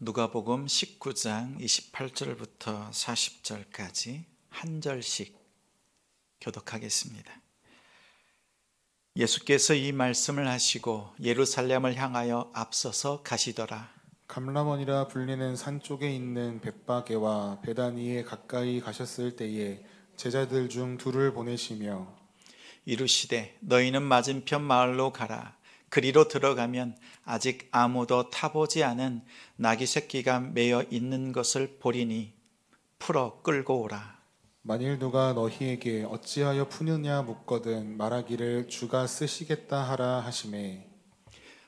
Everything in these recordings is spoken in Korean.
누가복음 19장 28절부터 40절까지 한 절씩 교독하겠습니다. 예수께서 이 말씀을 하시고 예루살렘을 향하여 앞서서 가시더라. 감람원이라 불리는 산 쪽에 있는 벳바게와 베다니에 가까이 가셨을 때에 제자들 중 둘을 보내시며 이르시되 너희는 맞은편 마을로 가라. 그리로 들어가면 아직 아무도 타보지 않은 나귀 새끼가 매어 있는 것을 보리니 풀어 끌고 오라. 만일 누가 너희에게 어찌하여 푸느냐 묻거든 말하기를 주가 쓰시겠다 하라 하시매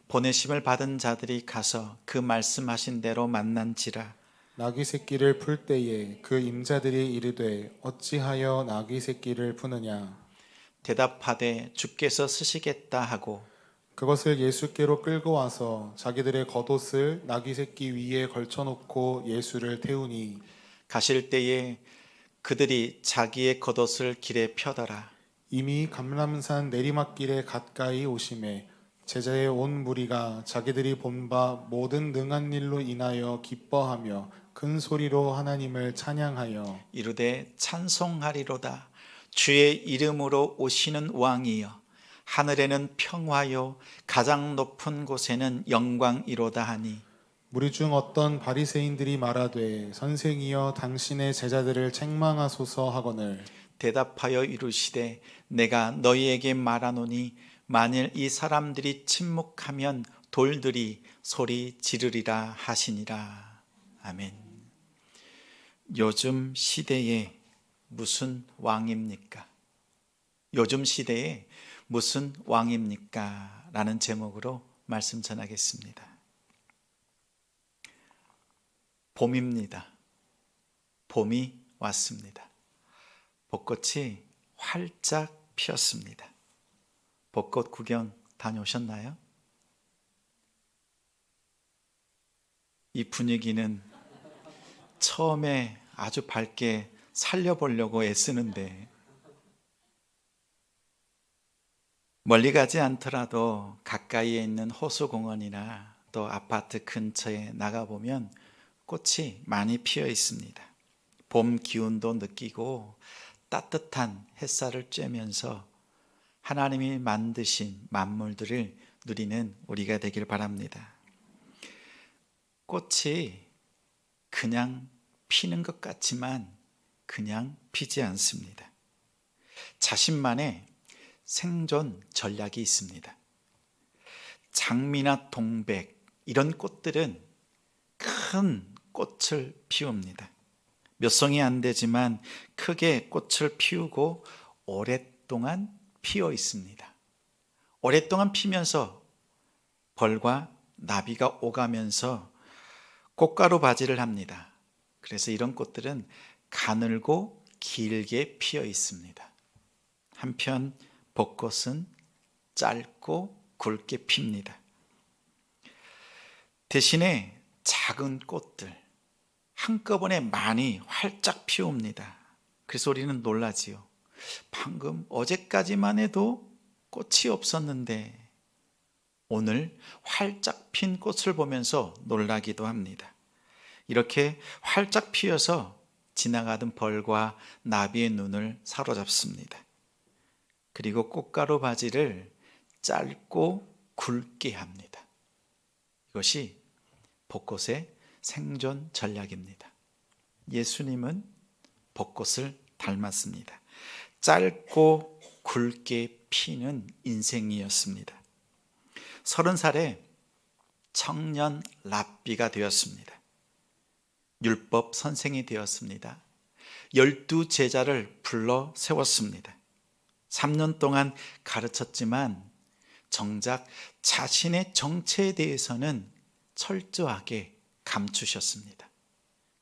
보내심을 받은 자들이 가서 그 말씀하신 대로 만난지라. 나귀 새끼를 풀 때에 그 임자들이 이르되 어찌하여 나귀 새끼를 푸느냐 대답하되 주께서 쓰시겠다 하고 그것을 예수께로 끌고 와서 자기들의 겉옷을 나귀 새끼 위에 걸쳐놓고 예수를 태우니 가실 때에 그들이 자기의 겉옷을 길에 펴더라. 이미 감람산 내리막길에 가까이 오심에 제자의 온 무리가 자기들이 본 바 모든 능한 일로 인하여 기뻐하며 큰 소리로 하나님을 찬양하여 이르되 찬송하리로다. 주의 이름으로 오시는 왕이여 하늘에는 평화요 가장 높은 곳에는 영광이로다 하니 무리 중 어떤 바리새인들이 말하되 선생이여 당신의 제자들을 책망하소서 하거늘 대답하여 이르시되 내가 너희에게 말하노니 만일 이 사람들이 침묵하면 돌들이 소리 지르리라 하시니라. 아멘. 요즘 시대에 무슨 왕입니까? 요즘 시대에 무슨 왕입니까? 라는 제목으로 말씀 전하겠습니다. 봄입니다. 봄이 왔습니다. 벚꽃이 활짝 피었습니다. 벚꽃 구경 다녀오셨나요? 이 분위기는 처음에 아주 밝게 살려보려고 애쓰는데 멀리 가지 않더라도 가까이에 있는 호수공원이나 또 아파트 근처에 나가보면 꽃이 많이 피어 있습니다. 봄 기운도 느끼고 따뜻한 햇살을 쬐면서 하나님이 만드신 만물들을 누리는 우리가 되길 바랍니다. 꽃이 그냥 피는 것 같지만 그냥 피지 않습니다. 자신만의 생존 전략이 있습니다. 장미나 동백 이런 꽃들은 큰 꽃을 피웁니다. 몇 송이 안 되지만 크게 꽃을 피우고 오랫동안 피어 있습니다. 오랫동안 피면서 벌과 나비가 오가면서 꽃가루 바지를 합니다. 그래서 이런 꽃들은 가늘고 길게 피어 있습니다. 한편 벚꽃은 짧고 굵게 핍니다. 대신에 작은 꽃들 한꺼번에 많이 활짝 피웁니다. 그래서 우리는 놀라지요. 방금 어제까지만 해도 꽃이 없었는데 오늘 활짝 핀 꽃을 보면서 놀라기도 합니다. 이렇게 활짝 피어서 지나가던 벌과 나비의 눈을 사로잡습니다. 그리고 꽃가루 바지를 짧고 굵게 합니다. 이것이 벚꽃의 생존 전략입니다. 예수님은 벚꽃을 닮았습니다. 짧고 굵게 피는 인생이었습니다. 30살에 청년 랍비가 되었습니다. 율법 선생이 되었습니다. 12 제자를 불러 세웠습니다. 3년 동안 가르쳤지만 정작 자신의 정체에 대해서는 철저하게 감추셨습니다.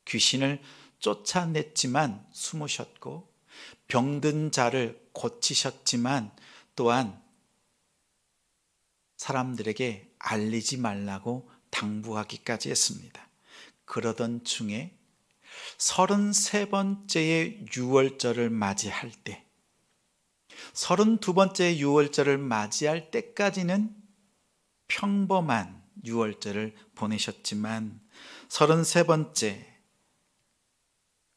귀신을 쫓아냈지만 숨으셨고 병든 자를 고치셨지만 또한 사람들에게 알리지 말라고 당부하기까지 했습니다. 그러던 중에 33번째의 유월절을 맞이할 때 32번째 유월절을 맞이할 때까지는 평범한 유월절을 보내셨지만 33번째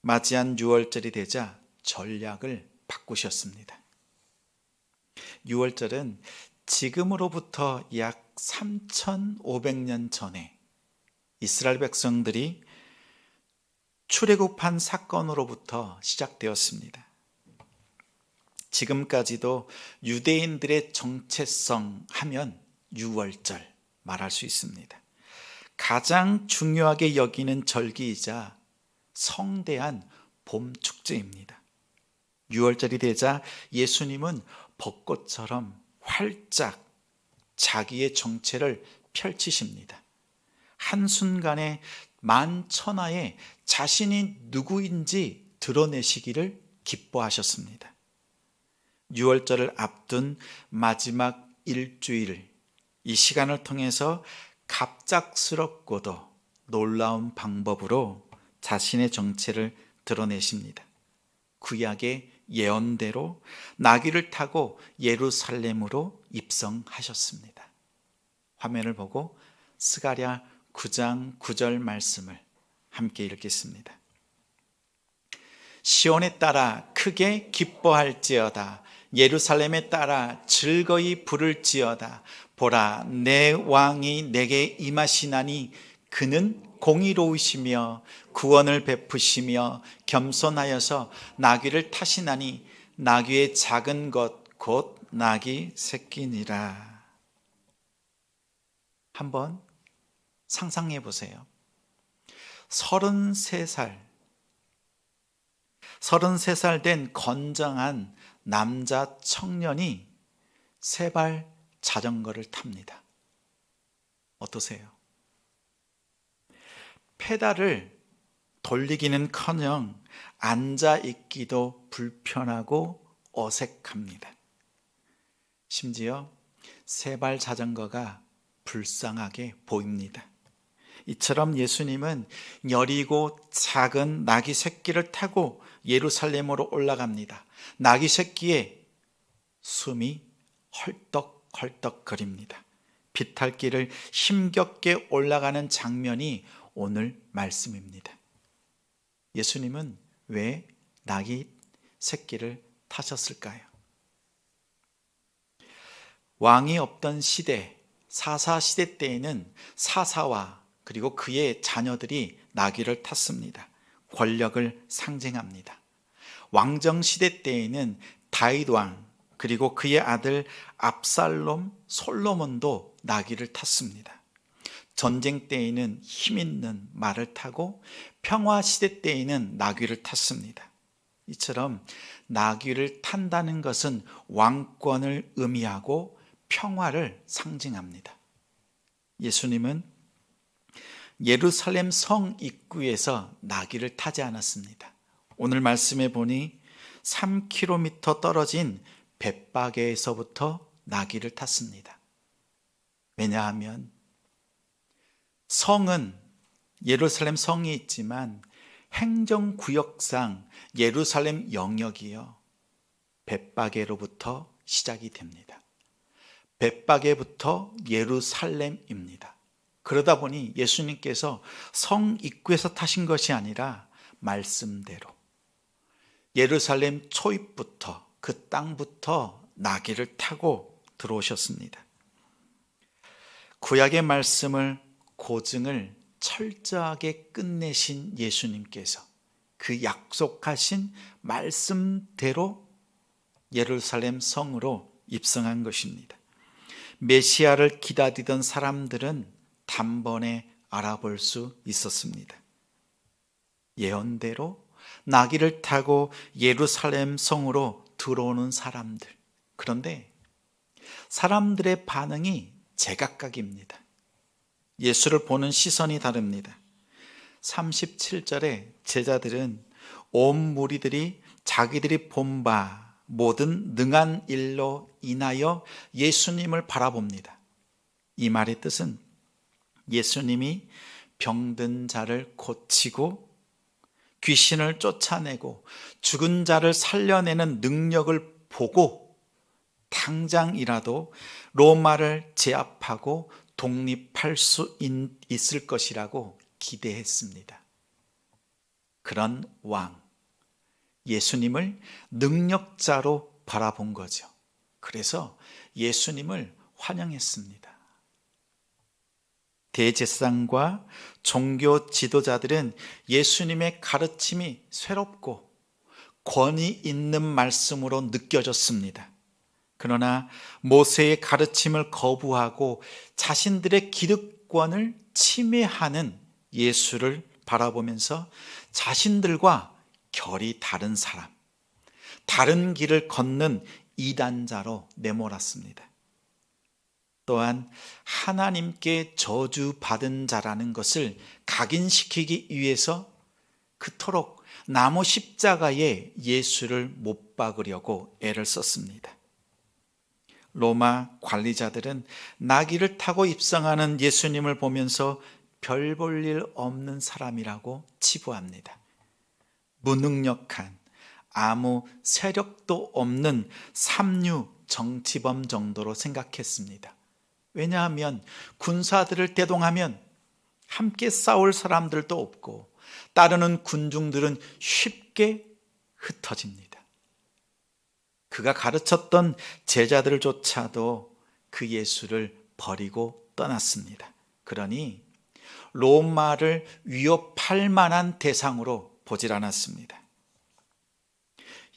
맞이한 유월절이 되자 전략을 바꾸셨습니다. 유월절은 지금으로부터 약 3,500년 전에 이스라엘 백성들이 출애굽한 사건으로부터 시작되었습니다. 지금까지도 유대인들의 정체성 하면 유월절 말할 수 있습니다. 가장 중요하게 여기는 절기이자 성대한 봄 축제입니다. 유월절이 되자 예수님은 벚꽃처럼 활짝 자기의 정체를 펼치십니다. 한순간에 만천하에 자신이 누구인지 드러내시기를 기뻐하셨습니다. 유월절을 앞둔 마지막 일주일, 이 시간을 통해서 갑작스럽고도 놀라운 방법으로 자신의 정체를 드러내십니다. 구약의 예언대로 나귀를 타고 예루살렘으로 입성하셨습니다. 화면을 보고 스가랴 9장 9절 말씀을 함께 읽겠습니다. 시온에 따라 크게 기뻐할지어다. 예루살렘에 따라 즐거이 부를지어다. 보라, 내 왕이 내게 임하시나니 그는 공의로우시며 구원을 베푸시며 겸손하여서 나귀를 타시나니 나귀의 작은 것 곧 나귀 새끼니라. 한번 상상해 보세요. 33살 된 건장한 남자 청년이 세발 자전거를 탑니다. 어떠세요? 페달을 돌리기는커녕 앉아 있기도 불편하고 어색합니다. 심지어 세발 자전거가 불쌍하게 보입니다. 이처럼 예수님은 여리고 작은 나귀 새끼를 타고 예루살렘으로 올라갑니다. 나귀 새끼에 숨이 헐떡헐떡거립니다. 비탈길을 힘겹게 올라가는 장면이 오늘 말씀입니다. 예수님은 왜 나귀 새끼를 타셨을까요? 왕이 없던 시대, 사사시대 때에는 사사와 그리고 그의 자녀들이 나귀를 탔습니다. 권력을 상징합니다. 왕정시대 때에는 다윗 왕 그리고 그의 아들 압살롬, 솔로몬도 나귀를 탔습니다. 전쟁 때에는 힘 있는 말을 타고 평화시대 때에는 나귀를 탔습니다. 이처럼 나귀를 탄다는 것은 왕권을 의미하고 평화를 상징합니다. 예수님은 예루살렘 성 입구에서 나귀를 타지 않았습니다. 오늘 말씀에 보니 3km 떨어진 벳바게에서부터 나귀를 탔습니다. 왜냐하면 성은 예루살렘 성이 있지만 행정구역상 예루살렘 영역이요 벳바게로부터 시작이 됩니다. 벳바게부터 예루살렘입니다. 그러다 보니 예수님께서 성 입구에서 타신 것이 아니라 말씀대로 예루살렘 초입부터 그 땅부터 나귀를 타고 들어오셨습니다. 구약의 말씀을 고증을 철저하게 끝내신 예수님께서 그 약속하신 말씀대로 예루살렘 성으로 입성한 것입니다. 메시아를 기다리던 사람들은 단번에 알아볼 수 있었습니다. 예언대로 나귀를 타고 예루살렘 성으로 들어오는 사람들. 그런데 사람들의 반응이 제각각입니다. 예수를 보는 시선이 다릅니다. 37절에 제자들은 온 무리들이 자기들이 본 바 모든 능한 일로 인하여 예수님을 바라봅니다. 이 말의 뜻은 예수님이 병든 자를 고치고 귀신을 쫓아내고 죽은 자를 살려내는 능력을 보고 당장이라도 로마를 제압하고 독립할 수 있을 것이라고 기대했습니다. 그런 왕, 예수님을 능력자로 바라본 거죠. 그래서 예수님을 환영했습니다. 대제사장과 종교 지도자들은 예수님의 가르침이 새롭고 권위 있는 말씀으로 느껴졌습니다. 그러나 모세의 가르침을 거부하고 자신들의 기득권을 침해하는 예수를 바라보면서 자신들과 결이 다른 사람, 다른 길을 걷는 이단자로 내몰았습니다. 또한 하나님께 저주받은 자라는 것을 각인시키기 위해서 그토록 나무 십자가에 예수를 못 박으려고 애를 썼습니다. 로마 관리자들은 나귀를 타고 입성하는 예수님을 보면서 별 볼 일 없는 사람이라고 치부합니다. 무능력한, 아무 세력도 없는 삼류 정치범 정도로 생각했습니다. 왜냐하면 군사들을 대동하면 함께 싸울 사람들도 없고 따르는 군중들은 쉽게 흩어집니다. 그가 가르쳤던 제자들조차도 그 예수를 버리고 떠났습니다. 그러니 로마를 위협할 만한 대상으로 보질 않았습니다.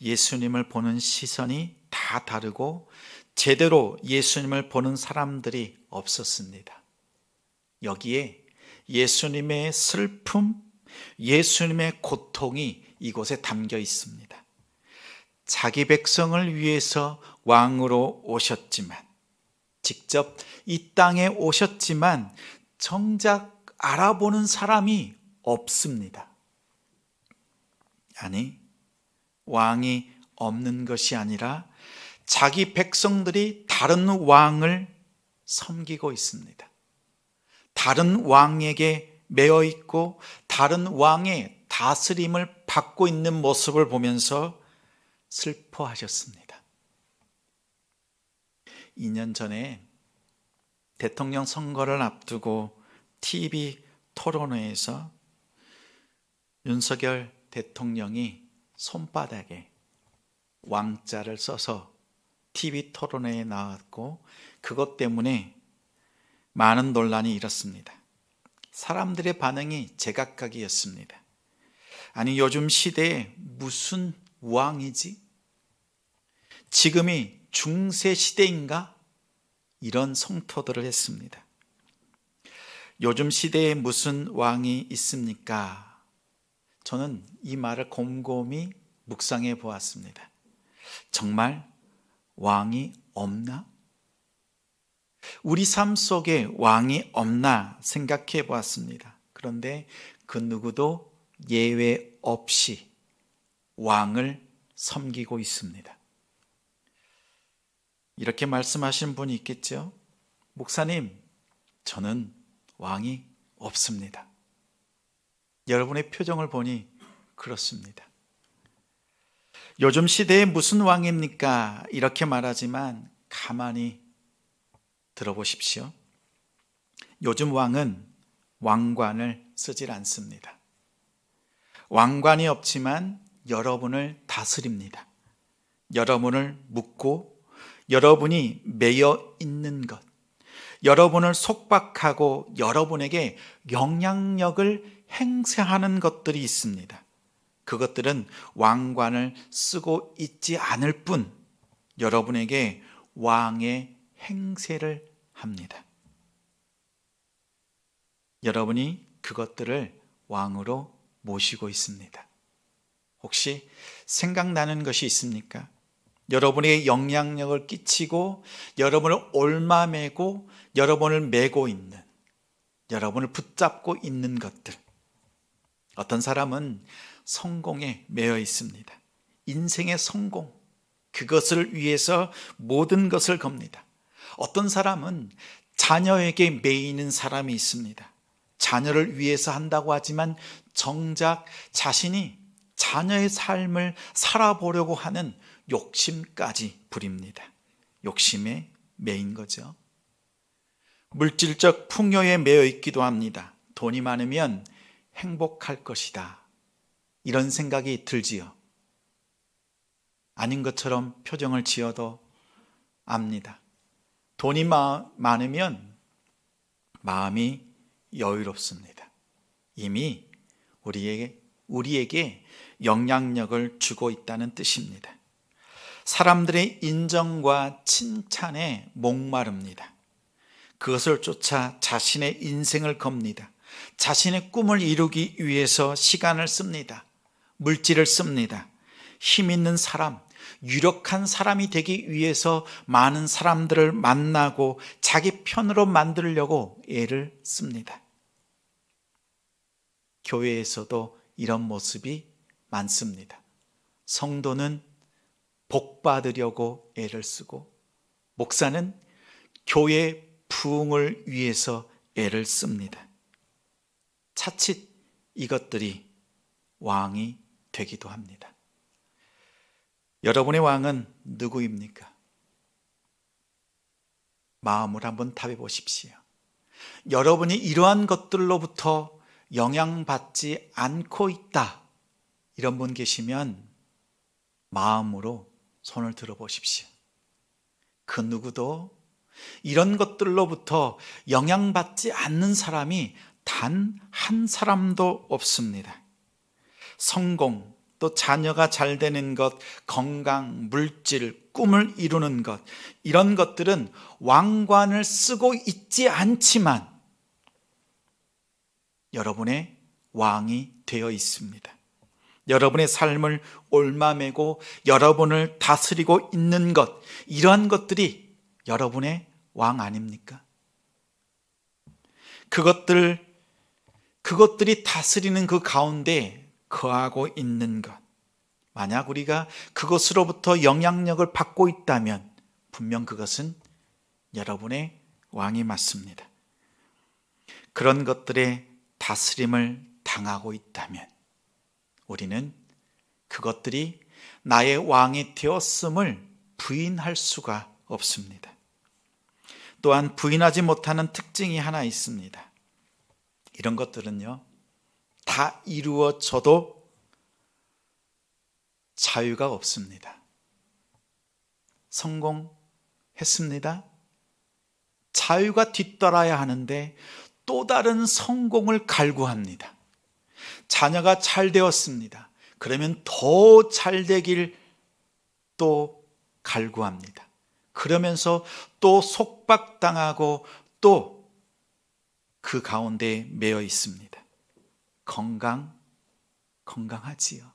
예수님을 보는 시선이 다 다르고 제대로 예수님을 보는 사람들이 없었습니다. 여기에 예수님의 슬픔, 예수님의 고통이 이곳에 담겨 있습니다. 자기 백성을 위해서 왕으로 오셨지만, 직접 이 땅에 오셨지만 정작 알아보는 사람이 없습니다. 아니, 왕이 없는 것이 아니라 자기 백성들이 다른 왕을 섬기고 있습니다. 다른 왕에게 매여 있고 다른 왕의 다스림을 받고 있는 모습을 보면서 슬퍼하셨습니다. 2년 전에 대통령 선거를 앞두고 TV 토론회에서 윤석열 대통령이 손바닥에 왕자를 써서 TV 토론회에 나왔고 그것 때문에 많은 논란이 일었습니다. 사람들의 반응이 제각각이었습니다. 아니, 요즘 시대에 무슨 왕이지? 지금이 중세 시대인가? 이런 성토들을 했습니다. 요즘 시대에 무슨 왕이 있습니까? 저는 이 말을 곰곰이 묵상해 보았습니다. 정말 왕이 없나? 우리 삶 속에 왕이 없나 생각해 보았습니다. 그런데 그 누구도 예외 없이 왕을 섬기고 있습니다. 이렇게 말씀하신 분이 있겠죠? 목사님, 저는 왕이 없습니다. 여러분의 표정을 보니 그렇습니다. 요즘 시대에 무슨 왕입니까? 이렇게 말하지만 가만히 들어보십시오. 요즘 왕은 왕관을 쓰질 않습니다. 왕관이 없지만 여러분을 다스립니다. 여러분을 묶고 여러분이 매여 있는 것, 여러분을 속박하고 여러분에게 영향력을 행사하는 것들이 있습니다. 그것들은 왕관을 쓰고 있지 않을 뿐 여러분에게 왕의 행세를 합니다. 여러분이 그것들을 왕으로 모시고 있습니다. 혹시 생각나는 것이 있습니까? 여러분에게 영향력을 끼치고 여러분을 얽매고 여러분을 메고 있는, 여러분을 붙잡고 있는 것들. 어떤 사람은 성공에 매여 있습니다. 인생의 성공, 그것을 위해서 모든 것을 겁니다. 어떤 사람은 자녀에게 매이는 사람이 있습니다. 자녀를 위해서 한다고 하지만 정작 자신이 자녀의 삶을 살아보려고 하는 욕심까지 부립니다. 욕심에 매인 거죠. 물질적 풍요에 매여 있기도 합니다. 돈이 많으면 행복할 것이다, 이런 생각이 들지요. 아닌 것처럼 표정을 지어도 압니다. 돈이 많으면 마음이 여유롭습니다. 이미 우리에게 영향력을 주고 있다는 뜻입니다. 사람들의 인정과 칭찬에 목마릅니다. 그것을 쫓아 자신의 인생을 겁니다. 자신의 꿈을 이루기 위해서 시간을 씁니다. 물질을 씁니다. 힘 있는 사람, 유력한 사람이 되기 위해서 많은 사람들을 만나고 자기 편으로 만들려고 애를 씁니다. 교회에서도 이런 모습이 많습니다. 성도는 복 받으려고 애를 쓰고, 목사는 교회 부흥을 위해서 애를 씁니다. 차칫 이것들이 왕이 되기도 합니다. 여러분의 왕은 누구입니까? 마음을 한번 답해 보십시오. 여러분이 이러한 것들로부터 영향받지 않고 있다, 이런 분 계시면 마음으로 손을 들어 보십시오. 그 누구도 이런 것들로부터 영향받지 않는 사람이 단 한 사람도 없습니다. 성공, 또 자녀가 잘 되는 것, 건강, 물질, 꿈을 이루는 것, 이런 것들은 왕관을 쓰고 있지 않지만 여러분의 왕이 되어 있습니다. 여러분의 삶을 옮아매고 여러분을 다스리고 있는 것, 이러한 것들이 여러분의 왕 아닙니까? 그것들이 다스리는 그 가운데 거하고 있는 것, 만약 우리가 그것으로부터 영향력을 받고 있다면 분명 그것은 여러분의 왕이 맞습니다. 그런 것들의 다스림을 당하고 있다면 우리는 그것들이 나의 왕이 되었음을 부인할 수가 없습니다. 또한 부인하지 못하는 특징이 하나 있습니다. 이런 것들은요, 다 이루어져도 자유가 없습니다. 성공했습니다. 자유가 뒤따라야 하는데 또 다른 성공을 갈구합니다. 자녀가 잘 되었습니다. 그러면 더 잘 되길 또 갈구합니다. 그러면서 또 속박당하고 또 그 가운데 매여 있습니다. 건강하지요.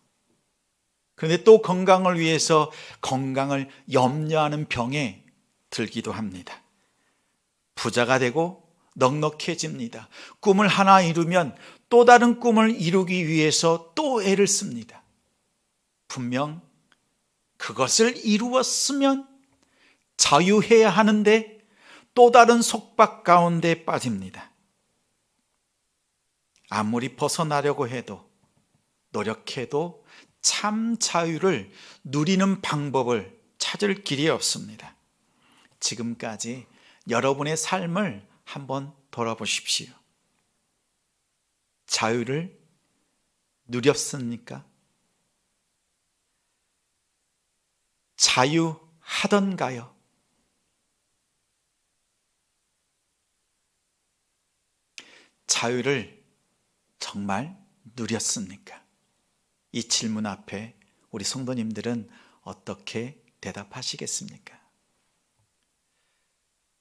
그런데 또 건강을 위해서 건강을 염려하는 병에 들기도 합니다. 부자가 되고 넉넉해집니다. 꿈을 하나 이루면 또 다른 꿈을 이루기 위해서 또 애를 씁니다. 분명 그것을 이루었으면 자유해야 하는데 또 다른 속박 가운데 빠집니다. 아무리 벗어나려고 해도, 노력해도 참 자유를 누리는 방법을 찾을 길이 없습니다. 지금까지 여러분의 삶을 한번 돌아보십시오. 자유를 누렸습니까? 자유하던가요? 자유를 정말 누렸습니까? 이 질문 앞에 우리 성도님들은 어떻게 대답하시겠습니까?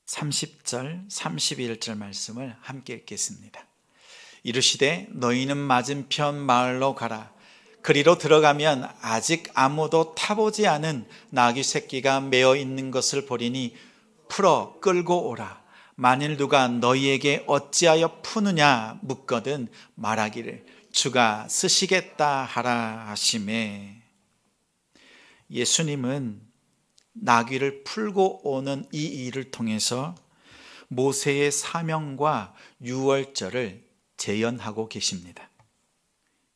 30절, 31절 말씀을 함께 읽겠습니다. 이르시되 너희는 맞은편 마을로 가라. 그리로 들어가면 아직 아무도 타보지 않은 나귀 새끼가 매어 있는 것을 보리니 풀어 끌고 오라. 만일 누가 너희에게 어찌하여 푸느냐 묻거든 말하기를 주가 쓰시겠다 하라 하시매. 예수님은 나귀를 풀고 오는 이 일을 통해서 모세의 사명과 유월절을 재현하고 계십니다.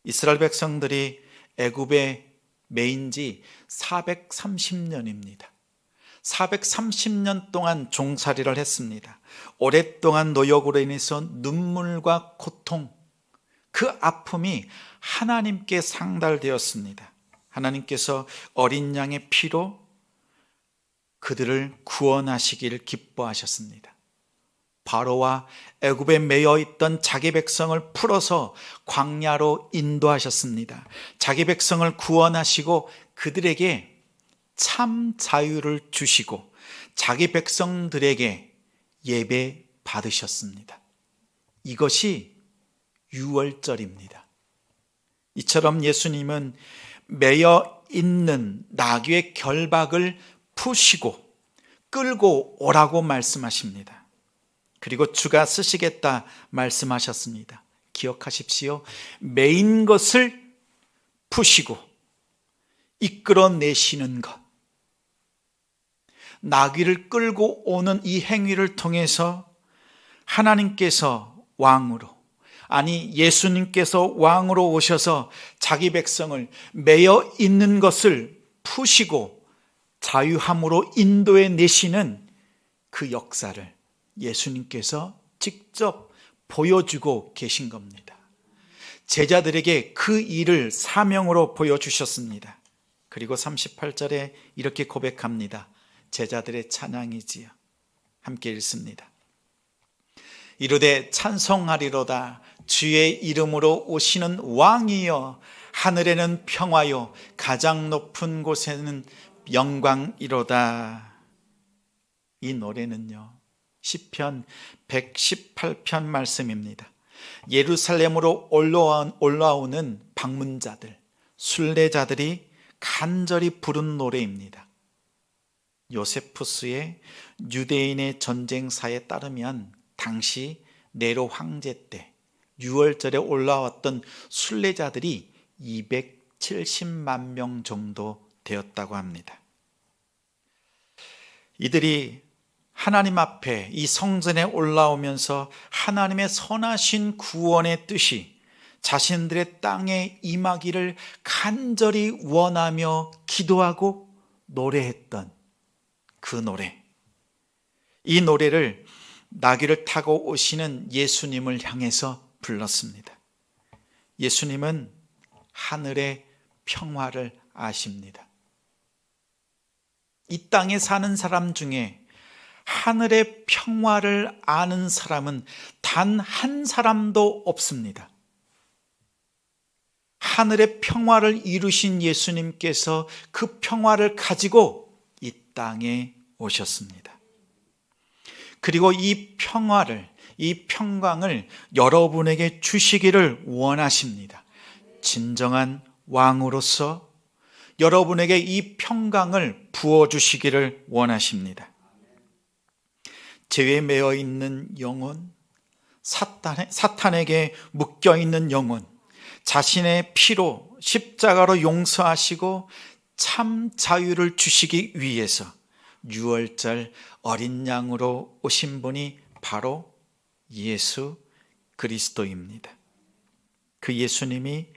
이스라엘 백성들이 애굽에 매인 지 430년입니다. 430년 동안 종살이를 했습니다. 오랫동안 노역으로 인해서 눈물과 고통, 그 아픔이 하나님께 상달되었습니다. 하나님께서 어린 양의 피로 그들을 구원하시기를 기뻐하셨습니다. 바로와 애굽에 매여 있던 자기 백성을 풀어서 광야로 인도하셨습니다. 자기 백성을 구원하시고 그들에게 참 자유를 주시고 자기 백성들에게 예배 받으셨습니다. 이것이 유월절입니다. 이처럼 예수님은 매여 있는 나귀의 결박을 푸시고 끌고 오라고 말씀하십니다. 그리고 주가 쓰시겠다 말씀하셨습니다. 기억하십시오. 매인 것을 푸시고 이끌어내시는 것, 나귀를 끌고 오는 이 행위를 통해서 하나님께서 왕으로, 아니 예수님께서 왕으로 오셔서 자기 백성을 매여 있는 것을 푸시고 자유함으로 인도해 내시는 그 역사를 예수님께서 직접 보여주고 계신 겁니다. 제자들에게 그 일을 사명으로 보여주셨습니다. 그리고 38절에 이렇게 고백합니다. 제자들의 찬양이지요. 함께 읽습니다. 이르되 찬송하리로다. 주의 이름으로 오시는 왕이여. 하늘에는 평화요 가장 높은 곳에는 영광이로다. 이 노래는요, 시편 118편 말씀입니다. 예루살렘으로 올라오는 방문자들, 순례자들이 간절히 부른 노래입니다. 요세푸스의 유대인의 전쟁사에 따르면 당시 네로 황제 때 6월절에 올라왔던 순례자들이 270만 명 정도 되었다고 합니다. 이들이 하나님 앞에 이 성전에 올라오면서 하나님의 선하신 구원의 뜻이 자신들의 땅에 임하기를 간절히 원하며 기도하고 노래했던 그 노래, 이 노래를 나귀를 타고 오시는 예수님을 향해서 불렀습니다. 예수님은 하늘의 평화를 아십니다. 이 땅에 사는 사람 중에 하늘의 평화를 아는 사람은 단 한 사람도 없습니다. 하늘의 평화를 이루신 예수님께서 그 평화를 가지고 이 땅에 오셨습니다. 그리고 이 평화를, 이 평강을 여러분에게 주시기를 원하십니다. 진정한 왕으로서 여러분에게 이 평강을 부어주시기를 원하십니다. 죄에 매여 있는 영혼, 사탄에게 묶여 있는 영혼, 자신의 피로 십자가로 용서하시고 참 자유를 주시기 위해서 6월절 어린 양으로 오신 분이 바로 예수 그리스도입니다. 그 예수님이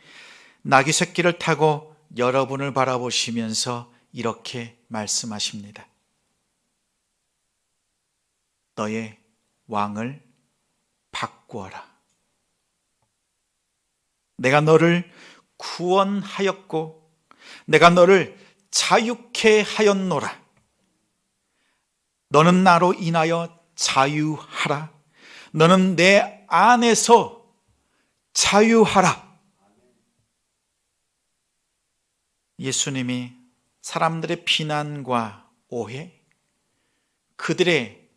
나귀 새끼를 타고 여러분을 바라보시면서 이렇게 말씀하십니다. 너의 왕을 바꾸어라. 내가 너를 구원하였고 내가 너를 자유케 하였노라. 너는 나로 인하여 자유하라. 너는 내 안에서 자유하라. 예수님이 사람들의 비난과 오해, 그들의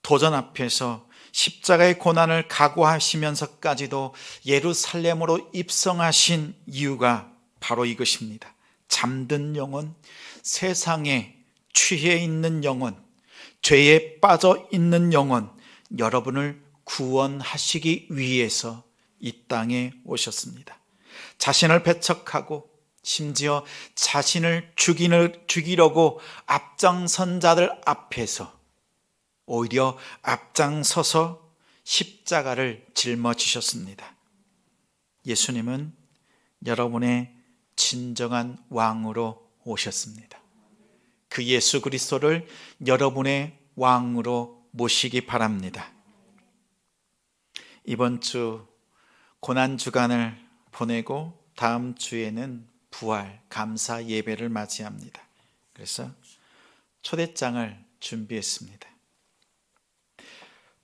도전 앞에서 십자가의 고난을 각오하시면서까지도 예루살렘으로 입성하신 이유가 바로 이것입니다. 잠든 영혼, 세상에 취해 있는 영혼, 죄에 빠져 있는 영혼, 여러분을 구원하시기 위해서 이 땅에 오셨습니다. 자신을 배척하고 심지어 자신을 죽이려고 앞장선 자들 앞에서 오히려 앞장서서 십자가를 짊어지셨습니다. 예수님은 여러분의 진정한 왕으로 오셨습니다. 그 예수 그리스도를 여러분의 왕으로 모시기 바랍니다. 이번 주 고난 주간을 보내고 다음 주에는 부활 감사 예배를 맞이합니다. 그래서 초대장을 준비했습니다.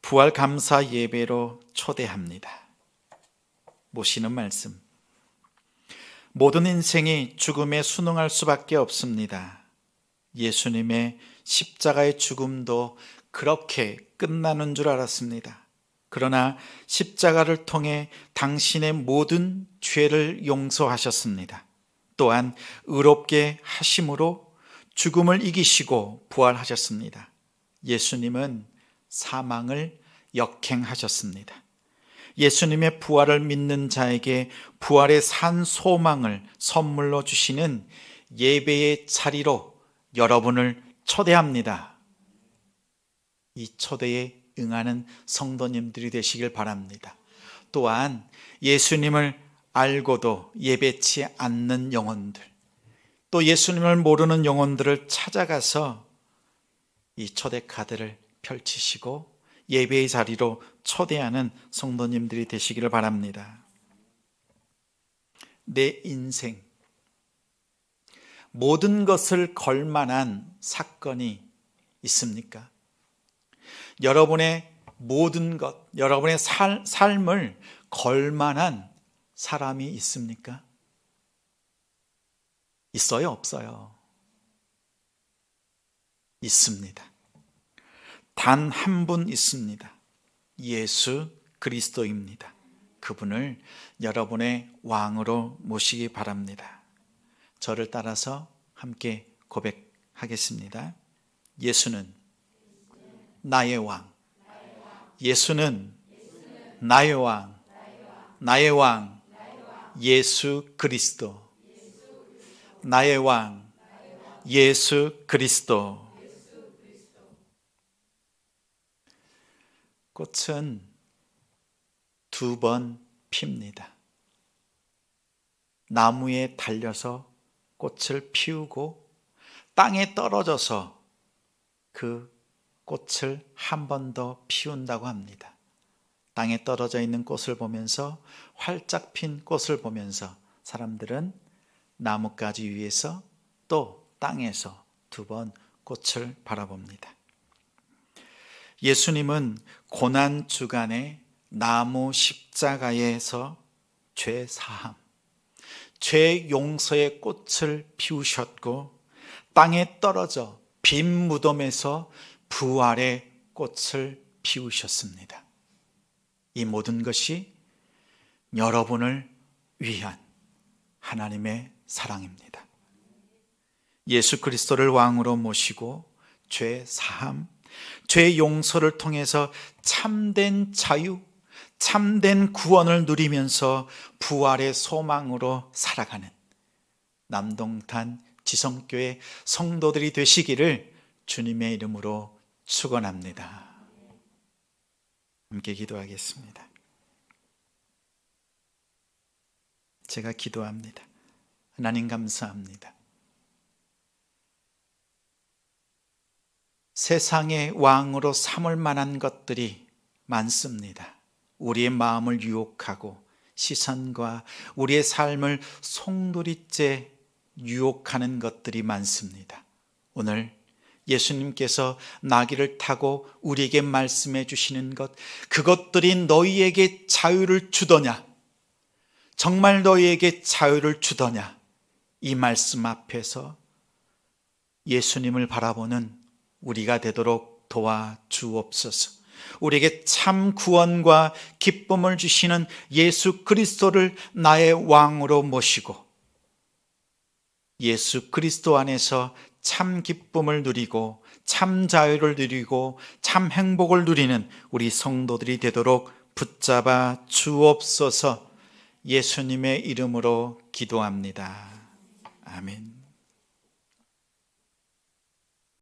부활 감사 예배로 초대합니다. 모시는 말씀. 모든 인생이 죽음에 순응할 수밖에 없습니다. 예수님의 십자가의 죽음도 그렇게 끝나는 줄 알았습니다. 그러나 십자가를 통해 당신의 모든 죄를 용서하셨습니다. 또한 의롭게 하심으로 죽음을 이기시고 부활하셨습니다. 예수님은 사망을 역행하셨습니다. 예수님의 부활을 믿는 자에게 부활의 산 소망을 선물로 주시는 예배의 자리로 여러분을 초대합니다. 이 초대에 응하는 성도님들이 되시길 바랍니다. 또한 예수님을 알고도 예배치 않는 영혼들, 또 예수님을 모르는 영혼들을 찾아가서 이 초대 카드를 펼치시고 예배의 자리로 초대하는 성도님들이 되시기를 바랍니다. 내 인생 모든 것을 걸 만한 사건이 있습니까? 여러분의 모든 것, 여러분의 삶을 걸 만한 사람이 있습니까? 있어요, 없어요? 있습니다. 단 한 분 있습니다. 예수 그리스도입니다. 그분을 여러분의 왕으로 모시기 바랍니다. 저를 따라서 함께 고백하겠습니다. 예수는 나의 왕. 예수는 나의 왕. 나의 왕. 예수 그리스도. 나의 왕. 예수 그리스도. 꽃은 2번 핍니다. 나무에 달려서 꽃을 피우고 땅에 떨어져서 그 꽃을 한 번 더 피운다고 합니다. 땅에 떨어져 있는 꽃을 보면서, 활짝 핀 꽃을 보면서 사람들은 나뭇가지 위에서 또 땅에서 2번 꽃을 바라봅니다. 예수님은 고난 주간에 나무 십자가에서 죄 사함, 죄 용서의 꽃을 피우셨고, 땅에 떨어져 빈 무덤에서 부활의 꽃을 피우셨습니다. 이 모든 것이 여러분을 위한 하나님의 사랑입니다. 예수 그리스도를 왕으로 모시고 죄 사함, 죄 용서를 통해서 참된 자유, 참된 구원을 누리면서 부활의 소망으로 살아가는 남동탄 지성교회 성도들이 되시기를 주님의 이름으로 축원합니다. 함께 기도하겠습니다. 제가 기도합니다. 하나님 감사합니다. 세상의 왕으로 삼을 만한 것들이 많습니다. 우리의 마음을 유혹하고 시선과 우리의 삶을 송두리째 유혹하는 것들이 많습니다. 오늘 예수님께서 나귀를 타고 우리에게 말씀해 주시는 것, 그것들이 너희에게 자유를 주더냐? 정말 너희에게 자유를 주더냐? 이 말씀 앞에서 예수님을 바라보는 우리가 되도록 도와주옵소서. 우리에게 참 구원과 기쁨을 주시는 예수 그리스도를 나의 왕으로 모시고 예수 그리스도 안에서 참 기쁨을 누리고 참 자유를 누리고 참 행복을 누리는 우리 성도들이 되도록 붙잡아 주옵소서. 예수님의 이름으로 기도합니다. 아멘.